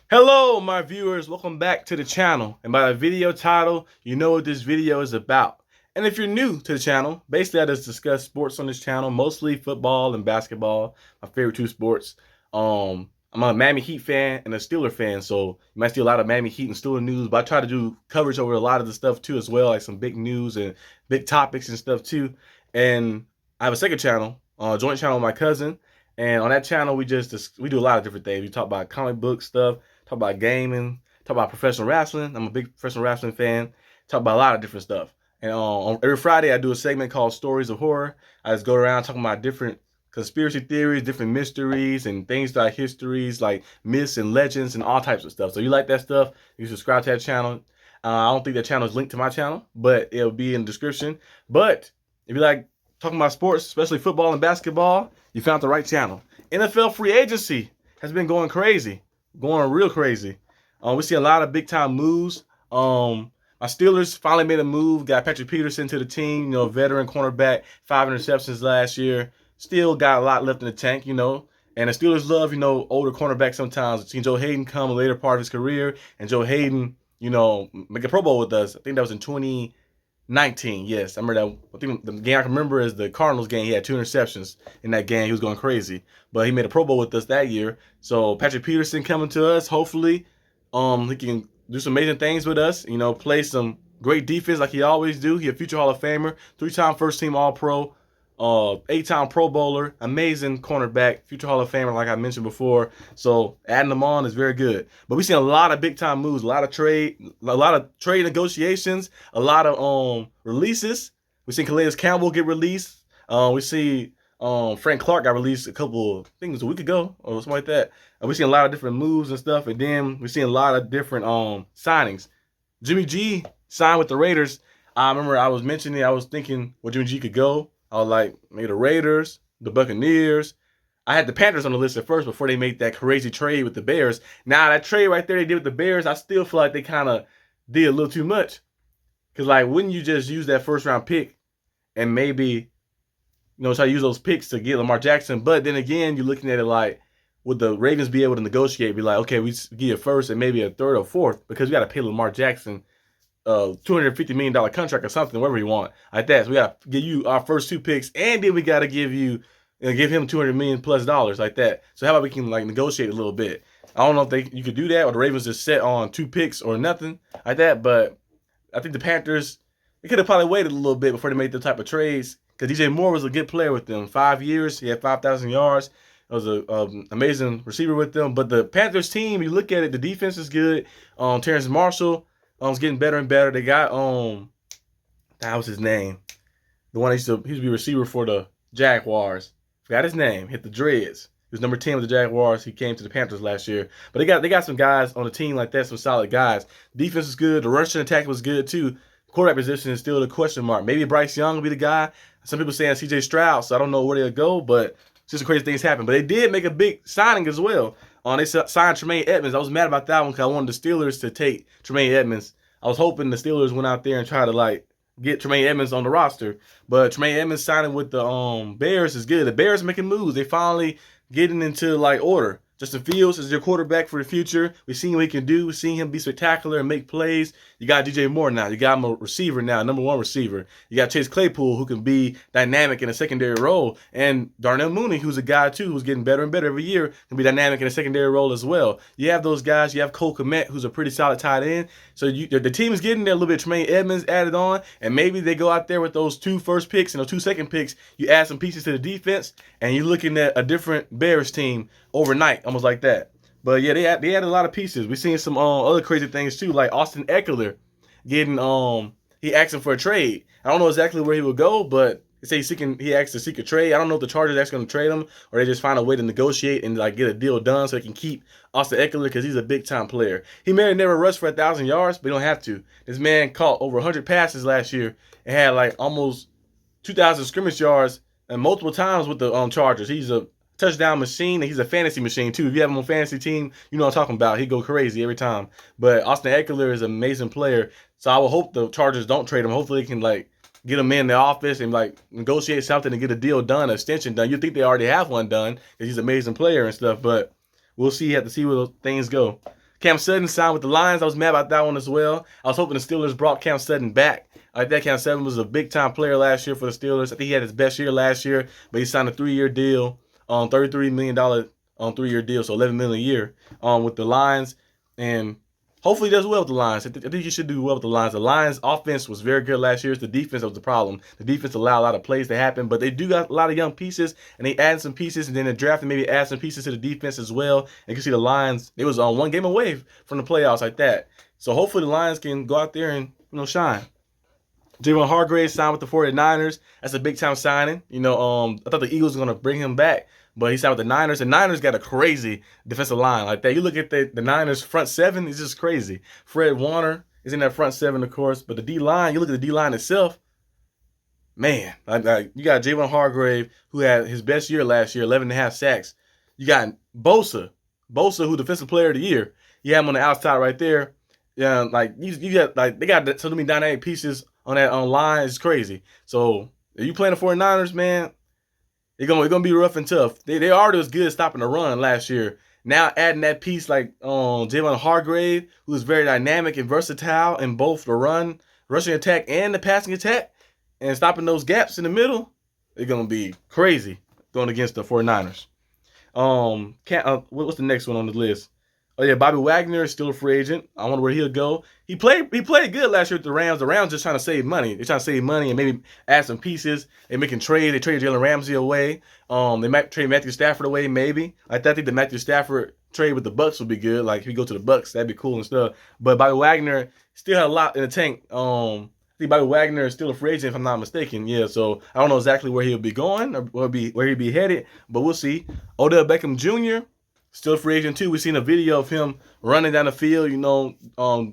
Hello, my viewers. Welcome back to the channel. And by the video title, you know what this video is about. And if you're new to the channel, basically I just discuss sports on this channel, mostly football and basketball, my favorite two sports. I'm a Miami Heat fan and a Steeler fan, so you might see a lot of Miami Heat and Steeler news, but I try to do coverage over a lot of the stuff too as well, like some big news and big topics and stuff too. And I have a second channel, joint channel with my cousin, and on that channel we do a lot of different things. We talk about comic book stuff, talk about gaming, talk about professional wrestling. I'm a big professional wrestling fan. Talk about a lot of different stuff. And on every Friday, I do a segment called Stories of Horror. I just go around talking about different conspiracy theories, different mysteries, and things like histories, like myths and legends and all types of stuff. So you like that stuff, you subscribe to that channel. I don't think that channel is linked to my channel, but it'll be in the description. But if you like talking about sports, especially football and basketball, you found the right channel. NFL free agency has been going crazy. Going real crazy. We see a lot of big time moves. My Steelers finally made a move, got Patrick Peterson to the team, veteran cornerback, 5 interceptions last year. Still got a lot left in the tank, And the Steelers love, older cornerbacks sometimes. We've seen Joe Hayden come a later part of his career, and Joe Hayden, make a Pro Bowl with us. I think that was in 2019. Yes, I remember that. I think the game I can remember is the Cardinals game. He had 2 interceptions in that game. He was going crazy, but he made a Pro Bowl with us that year. So Patrick Peterson coming to us. Hopefully, he can do some amazing things with us. Play some great defense like he always do. He a future Hall of Famer, 3-time first team All Pro, 8-time Pro Bowler, amazing cornerback, future Hall of Famer like I mentioned before. So adding them on is very good. But we seen a lot of big time moves, a lot of trade negotiations, a lot of releases. We seen Calais Campbell get released. We see Frank Clark got released a couple things a week ago or something like that. We seen a lot of different moves and stuff, and then we seen a lot of different signings. Jimmy G signed with the Raiders. I remember I was thinking where Jimmy G could go. I was like, maybe the Raiders, the Buccaneers. I had the Panthers on the list at first before they made that crazy trade with the Bears. Now that trade right there they did with the Bears, I still feel like they kind of did a little too much. Because wouldn't you just use that first round pick and maybe try to use those picks to get Lamar Jackson? But then again, you're looking at it like, would the Ravens be able to negotiate? Be like, okay, we give you a first and maybe a third or fourth because we got to pay Lamar Jackson $250 million contract or something, whatever you want, like that. So we got to give you our first 2 picks, and then we got to give him $200 million plus like that. So how about we can negotiate a little bit? I don't know if you could do that, or the Ravens just set on 2 picks or nothing like that. But I think the Panthers, they could have probably waited a little bit before they made the type of trades, because DJ Moore was a good player with them. 5 years, he had 5,000 yards. It was an amazing receiver with them. But the Panthers team, you look at it, the defense is good. Terrence Marshall is getting better and better. They got that was his name. The one he used to be receiver for the Jaguars. Forgot his name. Hit the dreads. He was number 10 with the Jaguars. He came to the Panthers last year. But they got some guys on the team like that, some solid guys. Defense is good. The rushing attack was good too. Quarterback position is still the question mark. Maybe Bryce Young will be the guy. Some people saying CJ Stroud, so I don't know where they'll go, but just crazy things happen. But they did make a big signing as well. They signed Tremaine Edmonds. I was mad about that one because I wanted the Steelers to take Tremaine Edmonds. I was hoping the Steelers went out there and tried to get Tremaine Edmonds on the roster. But Tremaine Edmonds signing with the Bears is good. The Bears making moves. They finally getting into order. Justin Fields is your quarterback for the future. We've seen what he can do. We've seen him be spectacular and make plays. You got DJ Moore now. You got him a receiver now, number 1 receiver. You got Chase Claypool, who can be dynamic in a secondary role. And Darnell Mooney, who's a guy, too, who's getting better and better every year, can be dynamic in a secondary role as well. You have those guys. You have Cole Kmet, who's a pretty solid tight end. So the team is getting there a little bit. Tremaine Edmonds added on, and maybe they go out there with those 2 first picks and those 2 second picks. You add some pieces to the defense, and you're looking at a different Bears team overnight, almost like that. But yeah, they added a lot of pieces. We've seen some other crazy things too, like Austin Eckler getting he asking for a trade. I don't know exactly where he will go, but they say he asked to seek a trade. I don't know if the Chargers are actually going to trade him, or they just find a way to negotiate and get a deal done so they can keep Austin Eckler, because he's a big time player. He may have never rushed for 1,000 yards, but he don't have to. This man caught over 100 passes last year and had almost 2,000 scrimmage yards and multiple times with the Chargers. He's a touchdown machine, and he's a fantasy machine too. If you have him on fantasy team, you know what I'm talking about. He go crazy every time. But Austin Eckler is an amazing player, so I will hope the Chargers don't trade him. Hopefully they can get him in the office and negotiate something and get a deal done, an extension done. You think they already have one done because he's an amazing player and stuff, but we'll see. You have to see where those things go. Cam Sutton signed with the Lions. I was mad about that one as well. I was hoping the Steelers brought Cam Sutton back. Like that, Cam Sutton was a big-time player last year for the Steelers. I think he had his best year last year, but he signed a 3-year deal, $33 million on 3-year deal, so $11 million a year with the Lions. And hopefully he does well with the Lions. I think he should do well with the Lions. The Lions' offense was very good last year. It's the defense that was the problem. The defense allowed a lot of plays to happen, but they do got a lot of young pieces, and they added some pieces, and then the draft and maybe add some pieces to the defense as well. And you can see the Lions, they was on one game away from the playoffs like that. So hopefully the Lions can go out there and, shine. Javon Hargrave signed with the 49ers. That's a big-time signing. I thought the Eagles were going to bring him back, but he signed with the Niners. The Niners got a crazy defensive line like that. You look at the Niners front seven, it's just crazy. Fred Warner is in that front seven, of course, but the D-line, you look at the D-line itself, man, you got Javon Hargrave, who had his best year last year, 11.5 sacks. You got Bosa, who Defensive Player of the Year. You have him on the outside right there. Yeah, you got they got so many dynamic pieces on that line. It's crazy. So if you playing the 49ers, man, it's gonna be rough and tough. They already was good stopping the run last year. Now adding that piece like Javon Hargrave, who is very dynamic and versatile in both the rushing attack and the passing attack, and stopping those gaps in the middle, it's gonna be crazy going against the 49ers. What's the next one on the list? Oh yeah, Bobby Wagner is still a free agent. I wonder where he'll go. He played good last year with the Rams. The Rams just trying to save money. They're trying to save money and maybe add some pieces. They're making trades. They traded Jalen Ramsey away. They might trade Matthew Stafford away, maybe. I think the Matthew Stafford trade with the Bucks would be good. Like if he go to the Bucks, that'd be cool and stuff. But Bobby Wagner still had a lot in the tank. I think Bobby Wagner is still a free agent, if I'm not mistaken. Yeah, so I don't know exactly where he'll be going or where he'll be headed, but we'll see. Odell Beckham Jr., still a free agent too. We've seen a video of him running down the field,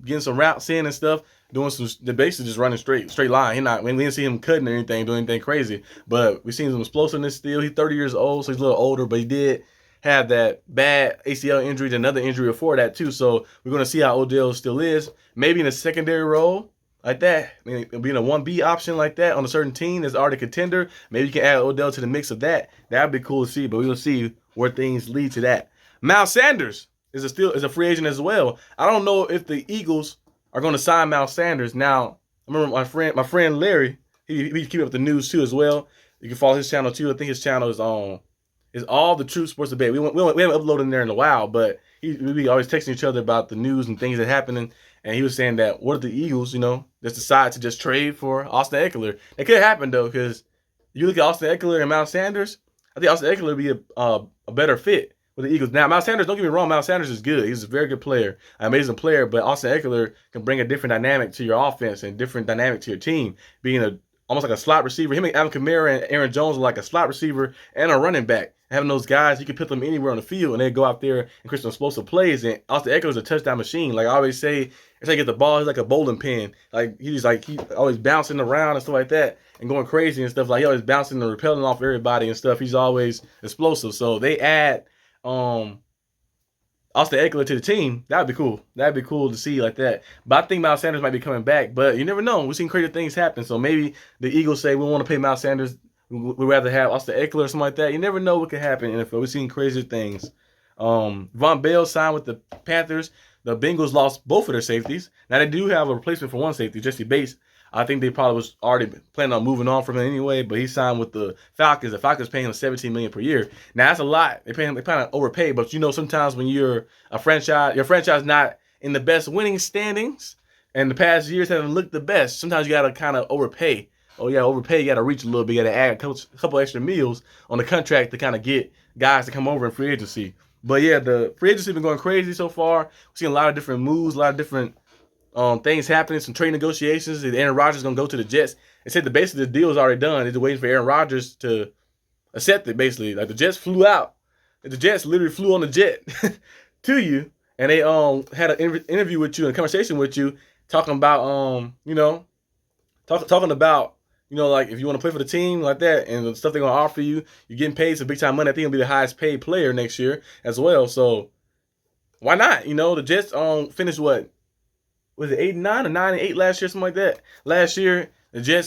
getting some routes in and stuff, doing basically just running straight line. We didn't see him cutting or anything, doing anything crazy. But we've seen some explosiveness still. He's 30 years old, so he's a little older, but he did have that bad ACL injury and another injury before that too. So we're gonna see how Odell still is. Maybe in a secondary role like that, being a 1B option like that on a certain team that's already a contender. Maybe you can add Odell to the mix of that. That'd be cool to see, but we'll see where things lead to that. Miles Sanders is a free agent as well. I don't know if the Eagles are going to sign Miles Sanders. Now, I remember my friend Larry, he keep up with the news too as well. You can follow his channel too. I think his channel is All the True Sports Debate. We haven't uploaded in there in a while, but we always texting each other about the news and things that are happening. And he was saying that what if the Eagles, just decide to just trade for Austin Eckler? It could happen though, because you look at Austin Eckler and Miles Sanders. I think Austin Eckler would be a better fit with the Eagles. Now, Miles Sanders, don't get me wrong, Miles Sanders is good. He's a very good player, an amazing player, but Austin Eckler can bring a different dynamic to your offense and different dynamic to your team, being almost like a slot receiver. Him and Alvin Kamara and Aaron Jones are like a slot receiver and a running back. Having those guys, you can put them anywhere on the field, and they go out there and create some explosive plays. And Austin Eckler is a touchdown machine. Like I always say, if I get the ball, he's like a bowling pin. Like he's always bouncing around and stuff like that and going crazy and stuff. Like he always bouncing and repelling off everybody and stuff. He's always explosive. So they add Austin Eckler to the team. That'd be cool. That'd be cool to see like that. But I think Miles Sanders might be coming back. But you never know. We've seen crazy things happen. So maybe the Eagles say we want to pay Miles Sanders. We'd rather have Austin Eckler or something like that. You never know what could happen in the NFL. We've seen crazy things. Von Bell signed with the Panthers. The Bengals lost both of their safeties. Now they do have a replacement for one safety, Jesse Bates. I think they probably was already planning on moving on from him anyway, but he signed with the Falcons. The Falcons paying him $17 million per year. Now that's a lot. They kind of overpay, but sometimes when you're a franchise, your franchise not in the best winning standings, and the past years haven't looked the best. Sometimes you gotta kind of overpay. Oh yeah, overpay. You gotta reach a little bit. You gotta add a couple extra meals on the contract to kind of get guys to come over in free agency. But yeah, the free agency been going crazy so far. We've seen a lot of different moves, a lot of different things happening, some trade negotiations. Aaron Rodgers is going to go to the Jets. They said basically the deal is already done. They're just waiting for Aaron Rodgers to accept it, basically. Like the Jets flew out. The Jets literally flew on the jet to you, and they had an interview with you and a conversation with you talking about, talking about, like if you want to play for the team like that and the stuff they're going to offer you, you're getting paid some big time money. I think he'll be the highest paid player next year as well. So why not? The Jets finished what? Was it 8-9 or 9-8 last year, something like that? Last year, the Jets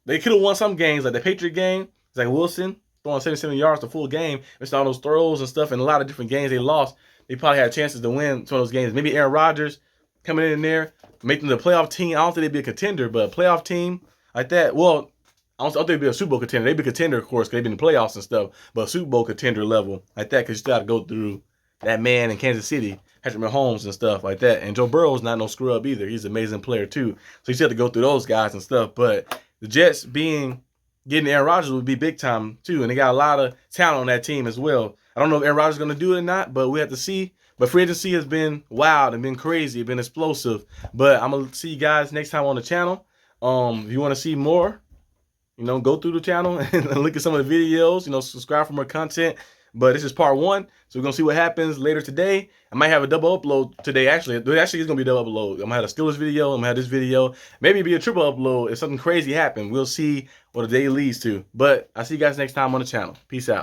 they could have won some games, like the Patriot game. It's like Wilson throwing 77 yards the full game. Missed all those throws and stuff, and a lot of different games they lost. they probably had chances to win some of those games. Maybe Aaron Rodgers coming in there, making the playoff team. I don't think they'd be a contender, but a playoff team like that. Well, I don't think they'd be a Super Bowl contender. They'd be a contender, of course, because they've been in the playoffs and stuff. But a Super Bowl contender level like that, because you still got to go through that man in Kansas City, Patrick Mahomes and stuff like that. And Joe Burrow's not no scrub either. He's an amazing player too. So you still have to go through those guys and stuff. But the Jets getting Aaron Rodgers would be big time too. And they got a lot of talent on that team as well. I don't know if Aaron Rodgers is going to do it or not, but we have to see. But free agency has been wild and been crazy, been explosive. But I'm going to see you guys next time on the channel. If you want to see more, go through the channel and look at some of the videos, subscribe for more content. But this is part 1, so we're going to see what happens later today. I might have a double upload today, actually. Actually, it's going to be a double upload. I'm going to have a Steelers video, I'm going to have this video. Maybe it'll be a triple upload if something crazy happens. We'll see what the day leads to. But I'll see you guys next time on the channel. Peace out.